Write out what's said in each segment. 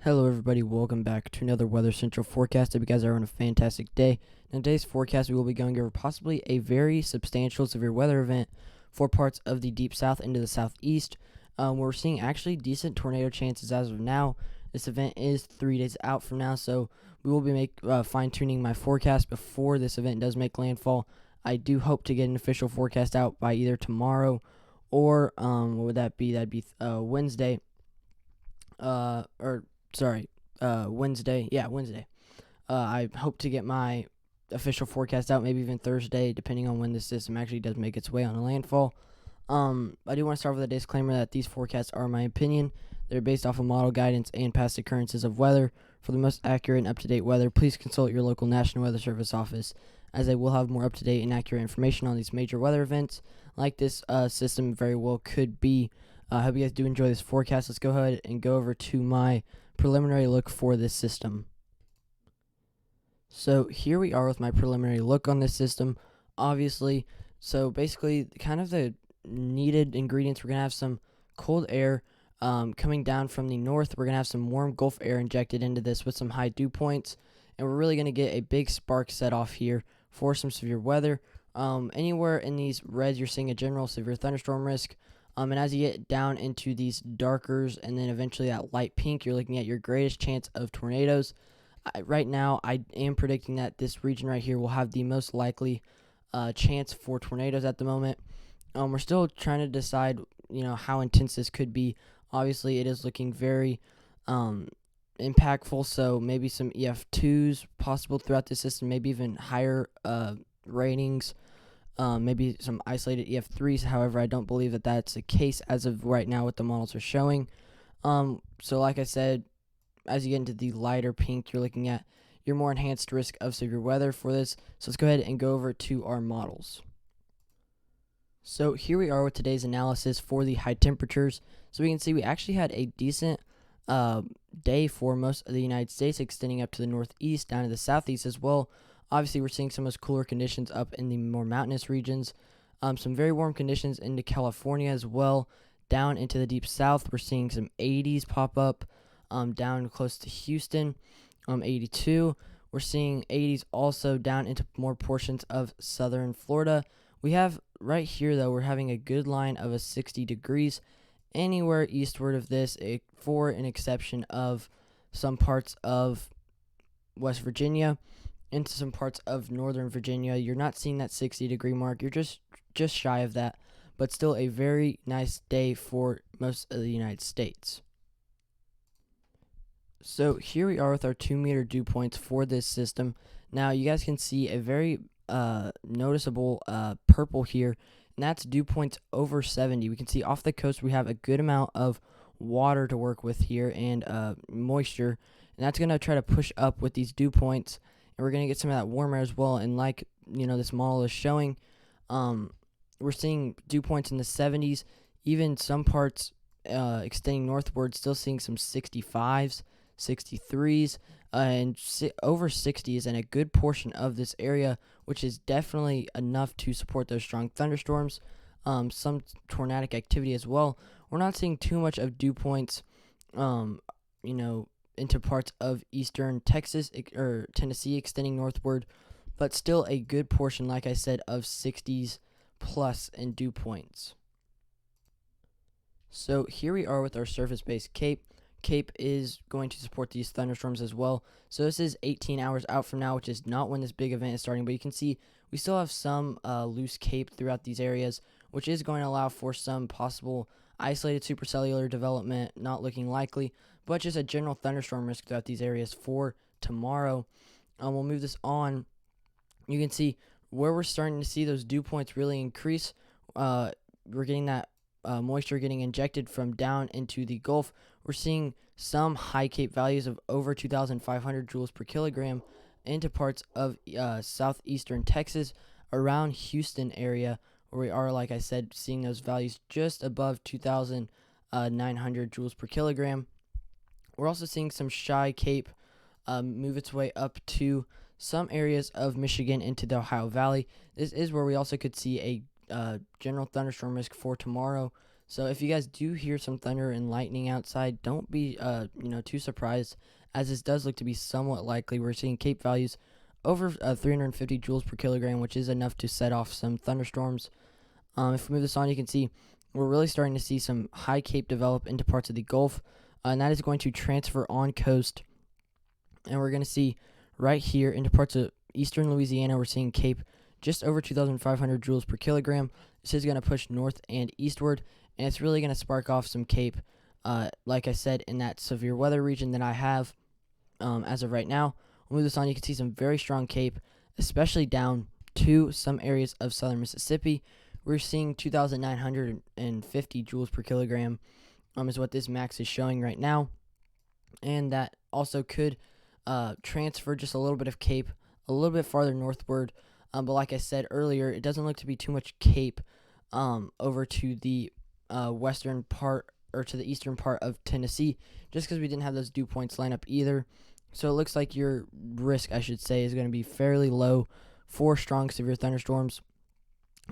Hello everybody, welcome back to another Weather Central forecast. I hope you guys are on a fantastic day. In today's forecast, we will be going over possibly a very substantial severe weather event for parts of the deep south into the southeast. We're seeing actually decent tornado chances as of now. This event is 3 days out from now, so we will be fine-tuning my forecast before this event does make landfall. I do hope to get an official forecast out by either tomorrow or what would that be? That'd be Wednesday. Wednesday. Yeah, Wednesday. I hope to get my official forecast out, maybe even Thursday, depending on when the system actually does make its way on a landfall. I do want to start with a disclaimer that these forecasts are my opinion. They're based off of model guidance and past occurrences of weather. For the most accurate and up-to-date weather, please consult your local National Weather Service office, as they will have more up-to-date and accurate information on these major weather events, like this system very well could be. I hope you guys do enjoy this forecast. Let's go ahead and go over to my preliminary look for this system. So here we are with my preliminary look on this system. Obviously, so basically kind of the needed ingredients, we're going to have some cold air coming down from the north. We're going to have some warm Gulf air injected into this with some high dew points, and we're really going to get a big spark set off here for some severe weather. Anywhere in these reds, you're seeing a general severe thunderstorm risk. And as you get down into these darkers and then eventually that light pink, you're looking at your greatest chance of tornadoes. Right now, I am predicting that this region right here will have the most likely chance for tornadoes at the moment. We're still trying to decide, how intense this could be. Obviously, it is looking very impactful, so maybe some EF2s possible throughout the system, maybe even higher ratings. Maybe some isolated EF3s. However, I don't believe that that's the case as of right now what the models are showing. So like I said, as you get into the lighter pink, you're looking at your more enhanced risk of severe weather for this. So let's go ahead and go over to our models. So here we are with today's analysis for the high temperatures. So we can see we actually had a decent day for most of the United States, extending up to the northeast, down to the southeast as well. Obviously, we're seeing some of those cooler conditions up in the more mountainous regions. Some very warm conditions into California as well. Down into the deep south, we're seeing some 80s pop up. Down close to Houston, 82. We're seeing 80s also down into more portions of southern Florida. We have right here, though, we're having a good line of a 60 degrees anywhere eastward of this, for an exception of some parts of West Virginia. Into some parts of northern Virginia, you're not seeing that 60-degree mark. You're just shy of that, but still a very nice day for most of the United States. So here we are with our 2-meter dew points for this system. Now you guys can see a very noticeable purple here, and that's dew points over 70. We can see off the coast we have a good amount of water to work with here and moisture, and that's going to try to push up with these dew points. And we're going to get some of that warm air as well. And like, this model is showing, we're seeing dew points in the 70s, even some parts extending northward, still seeing some 65s, 63s, and over 60s in a good portion of this area, which is definitely enough to support those strong thunderstorms. Some tornadic activity as well. We're not seeing too much of dew points, into parts of eastern Texas or Tennessee extending northward, but still a good portion, like I said, of 60s plus in dew points. So here we are with our surface-based CAPE. CAPE is going to support these thunderstorms as well. So this is 18 hours out from now, which is not when this big event is starting, but you can see we still have some loose CAPE throughout these areas, which is going to allow for some possible isolated supercellular development, not looking likely, but just a general thunderstorm risk throughout these areas for tomorrow. We'll move this on. You can see where we're starting to see those dew points really increase. We're getting that moisture getting injected from down into the Gulf. We're seeing some high CAPE values of over 2,500 joules per kilogram into parts of southeastern Texas, around Houston area, where we are, like I said, seeing those values just above 2,900 joules per kilogram. We're also seeing some shy CAPE move its way up to some areas of Michigan into the Ohio Valley. This is where we also could see a general thunderstorm risk for tomorrow. So if you guys do hear some thunder and lightning outside, don't be too surprised, as this does look to be somewhat likely. We're seeing CAPE values over 350 joules per kilogram, which is enough to set off some thunderstorms. If we move this on, you can see we're really starting to see some high CAPE develop into parts of the Gulf, and that is going to transfer on coast. And we're going to see right here into parts of eastern Louisiana, we're seeing CAPE just over 2,500 joules per kilogram. This is going to push north and eastward, and it's really going to spark off some CAPE, like I said, in that severe weather region that I have as of right now. We'll move this on. You can see some very strong CAPE, especially down to some areas of southern Mississippi. We're seeing 2,950 joules per kilogram is what this max is showing right now. And that also could transfer just a little bit of CAPE a little bit farther northward. But like I said earlier, it doesn't look to be too much CAPE over to the western part or to the eastern part of Tennessee, just because we didn't have those dew points line up either. So it looks like your risk, I should say, is going to be fairly low for strong severe thunderstorms.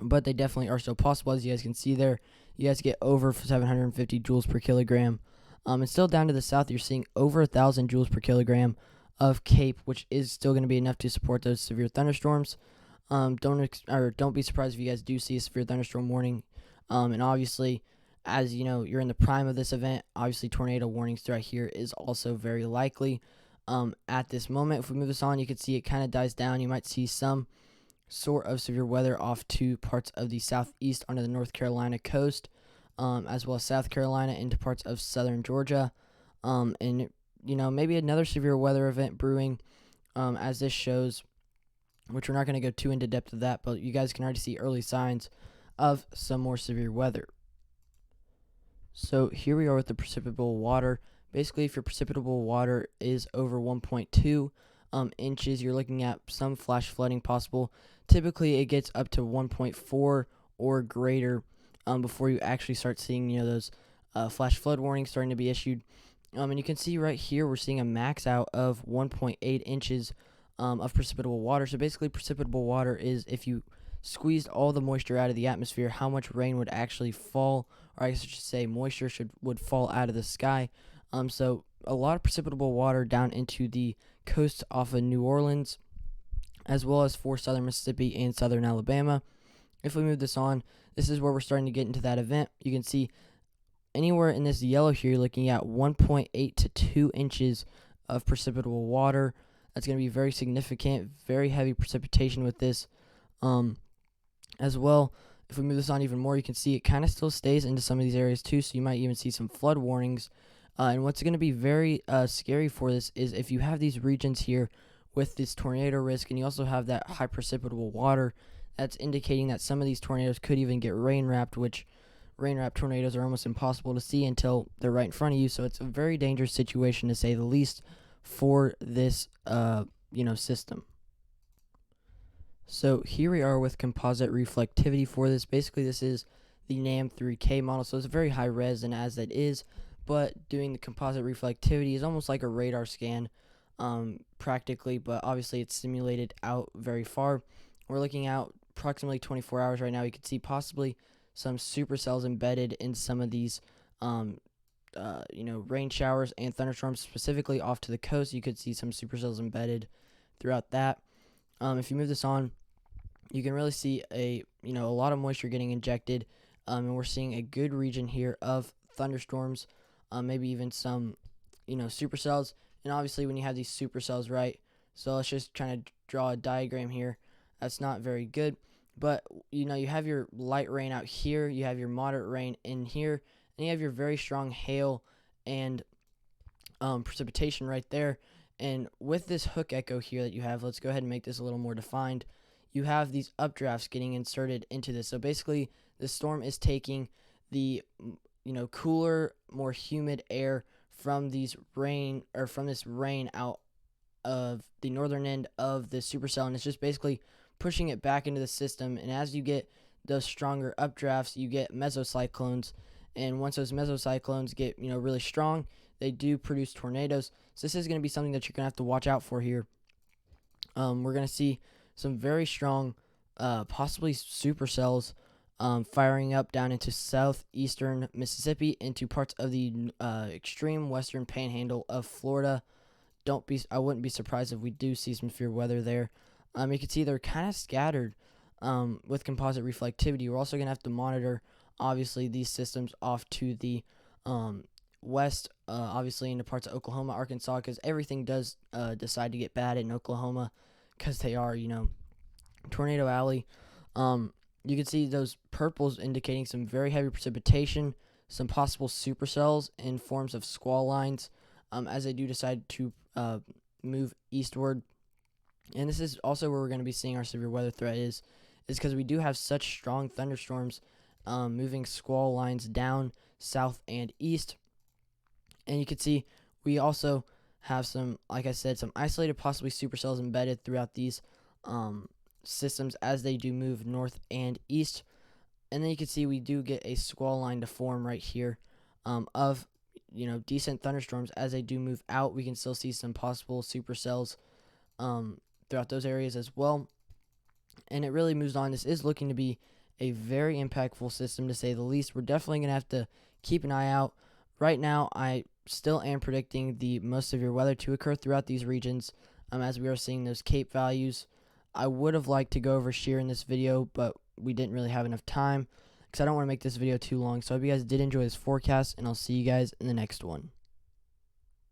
But they definitely are still possible, as you guys can see there. You guys get over 750 joules per kilogram. And still down to the south, you're seeing over 1,000 joules per kilogram of CAPE, which is still going to be enough to support those severe thunderstorms. Don't be surprised if you guys do see a severe thunderstorm warning. And obviously, as you know, you're in the prime of this event. Obviously, tornado warnings throughout here is also very likely. At this moment, if we move this on, you can see it kind of dies down. You might see some sort of severe weather off to parts of the southeast onto the North Carolina coast, as well as South Carolina into parts of southern Georgia, and maybe another severe weather event brewing, as this shows, which we're not going to go too into depth of that, but you guys can already see early signs of some more severe weather. So here we are with the precipitable water. Basically, if your precipitable water is over 1.2 inches, you're looking at some flash flooding possible. Typically, it gets up to 1.4 or greater before you actually start seeing those flash flood warnings starting to be issued. And you can see right here we're seeing a max out of 1.8 inches of precipitable water. So basically, precipitable water is if you squeezed all the moisture out of the atmosphere, how much rain would actually fall, or I guess I should say moisture would fall out of the sky. So a lot of precipitable water down into the coast off of New Orleans, as well as for southern Mississippi and southern Alabama. If we move this on, this is where we're starting to get into that event. You can see anywhere in this yellow here, you're looking at 1.8 to 2 inches of precipitable water. That's going to be very significant, very heavy precipitation with this. As well, if we move this on even more, you can see it kind of still stays into some of these areas too, so you might even see some flood warnings. And what's going to be very scary for this is if you have these regions here with this tornado risk, and you also have that high precipitable water, that's indicating that some of these tornadoes could even get rain-wrapped, which rain-wrapped tornadoes are almost impossible to see until they're right in front of you. So it's a very dangerous situation, to say the least, for this system. So here we are with composite reflectivity for this. Basically, this is the NAM3K model, so it's a very high res, and as that is, but doing the composite reflectivity is almost like a radar scan, practically, but obviously it's simulated out very far. We're looking out approximately 24 hours right now. You can see possibly some supercells embedded in some of these rain showers and thunderstorms, specifically off to the coast. You could see some supercells embedded throughout that. If you move this on, you can really see a lot of moisture getting injected, and we're seeing a good region here of thunderstorms, maybe even some supercells. And obviously when you have these supercells, right, so let's just try to draw a diagram here. That's not very good, but you have your light rain out here, you have your moderate rain in here, and you have your very strong hail and precipitation right there. And with this hook echo here that you have, let's go ahead and make this a little more defined. You have these updrafts getting inserted into this. So basically, the storm is taking the cooler, more humid air from this rain out of the northern end of the supercell, and it's just basically pushing it back into the system. And as you get those stronger updrafts, you get mesocyclones, and once those mesocyclones get really strong, they do produce tornadoes. So this is going to be something that you're going to have to watch out for here. We're going to see some very strong, possibly supercells firing up down into southeastern Mississippi, into parts of the extreme western panhandle of Florida. I wouldn't be surprised if we do see some severe weather there. You can see they're kind of scattered with composite reflectivity. We're also going to have to monitor, obviously, these systems off to the west, obviously into parts of Oklahoma, Arkansas, because everything does decide to get bad in Oklahoma, because they are, Tornado Alley. You can see those purples indicating some very heavy precipitation, some possible supercells in forms of squall lines as they do decide to move eastward. And this is also where we're going to be seeing our severe weather threat is because we do have such strong thunderstorms moving squall lines down, south, and east. And you can see we also have some, like I said, some isolated, possibly supercells embedded throughout these systems as they do move north and east. And then you can see we do get a squall line to form right here of decent thunderstorms. As they do move out, we can still see some possible supercells throughout those areas as well. And it really moves on. This is looking to be a very impactful system, to say the least. We're definitely going to have to keep an eye out. Right now, I still am predicting the most severe weather to occur throughout these regions as we are seeing those Cape values. I would have liked to go over shear in this video, but we didn't really have enough time because I don't want to make this video too long. So I hope you guys did enjoy this forecast, and I'll see you guys in the next one.